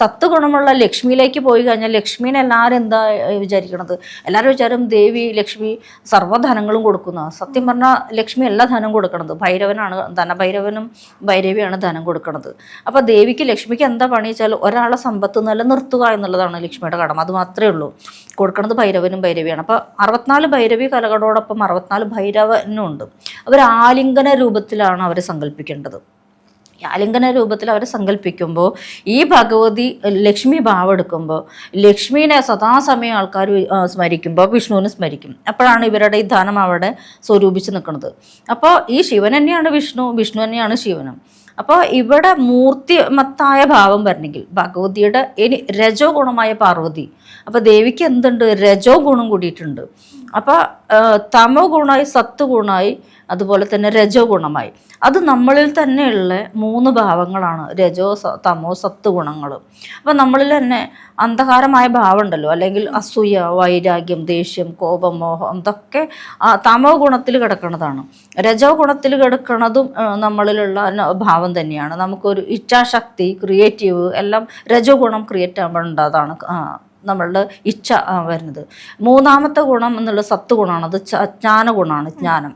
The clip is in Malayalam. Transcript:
സത്ത് ഗുണമുള്ള ലക്ഷ്മിയിലേക്ക് പോയി കഴിഞ്ഞാൽ ലക്ഷ്മീനെ എല്ലാവരും എന്താ വിചാരിക്കണത്? എല്ലാവരും വിചാരം ദേവി ലക്ഷ്മി സർവ്വധനങ്ങളും കൊടുക്കുന്ന. സത്യം പറഞ്ഞാൽ ലക്ഷ്മി എല്ലാ ധനം കൊടുക്കണത്. ഭൈരവനാണ് ധനഭൈരവനും ഭൈരവിയാണ് ധനം കൊടുക്കണത്. അപ്പോൾ ദേവിക്ക് ലക്ഷ്മിക്ക് എന്താ പണി വെച്ചാൽ ഒരാളെ സമ്പത്ത് നിലനിർത്തുക എന്നുള്ളതാണ് ലക്ഷ്മിയുടെ കടമ. അത് മാത്രമേ ഉള്ളൂ. കൊടുക്കുന്നത് ഭൈരവനും ഭൈരവിയാണ്. അപ്പോൾ 64 ഭൈരവി കലകളോടൊപ്പം 64 ഭൈരവനും ഉണ്ട്. അവർ ആലിംഗന രൂപത്തിലാണ് അവരെ സങ്കല്പിക്കേണ്ടത്. ആലിംഗന രൂപത്തിൽ അവരെ സങ്കല്പിക്കുമ്പോൾ ഈ ഭഗവതി ലക്ഷ്മി ഭാവം എടുക്കുമ്പോൾ ലക്ഷ്മീനെ സദാസമയം ആൾക്കാർ സ്മരിക്കുമ്പോൾ വിഷ്ണുവിനെ സ്മരിക്കും. അപ്പോഴാണ് ഇവരുടെ ഈ ധനം അവിടെ സ്വരൂപിച്ച് നിൽക്കുന്നത്. അപ്പോൾ ഈ ശിവൻ തന്നെയാണ് വിഷ്ണു, വിഷ്ണു തന്നെയാണ് ശിവനും. അപ്പോൾ ഇവിടെ മൂർത്തിമത്തായ ഭാവം വരണമെങ്കിൽ ഭഗവതിയുടെ ഇനി രജോ ഗുണമായ പാർവതി. അപ്പോൾ ദേവിക്ക് എന്തുണ്ട്? രജോ ഗുണം കൂടിയിട്ടുണ്ട്. അപ്പോൾ തമോ ഗുണമായി, സത്ത് ഗുണമായി, അതുപോലെ തന്നെ രജോ ഗുണമായി. അത് നമ്മളിൽ തന്നെയുള്ള 3 ഭാവങ്ങളാണ് രജോ തമോ സത്ത് ഗുണങ്ങൾ. അപ്പം നമ്മളിൽ തന്നെ അന്ധകാരമായ ഭാവം ഉണ്ടല്ലോ, അല്ലെങ്കിൽ അസൂയ, വൈരാഗ്യം, ദേഷ്യം, കോപം, മോഹം, ഇതൊക്കെ തമോ ഗുണത്തിൽ കിടക്കുന്നതാണ്. രജോ ഗുണത്തിൽ കിടക്കുന്നതും നമ്മളിലുള്ള ഭാവം തന്നെയാണ്. നമുക്കൊരു ഇച്ഛാശക്തി, ക്രിയേറ്റീവ് എല്ലാം രജോ ഗുണം ക്രിയേറ്റ് ആകുമ്പോഴുണ്ടാതാണ് നമ്മളുടെ ഇച്ഛ വരുന്നത്. 3ാമത്തെ ഗുണം എന്നുള്ള സത്ത് ഗുണമാണ്. അത് ജ്ഞാന ഗുണമാണ്, ജ്ഞാനം.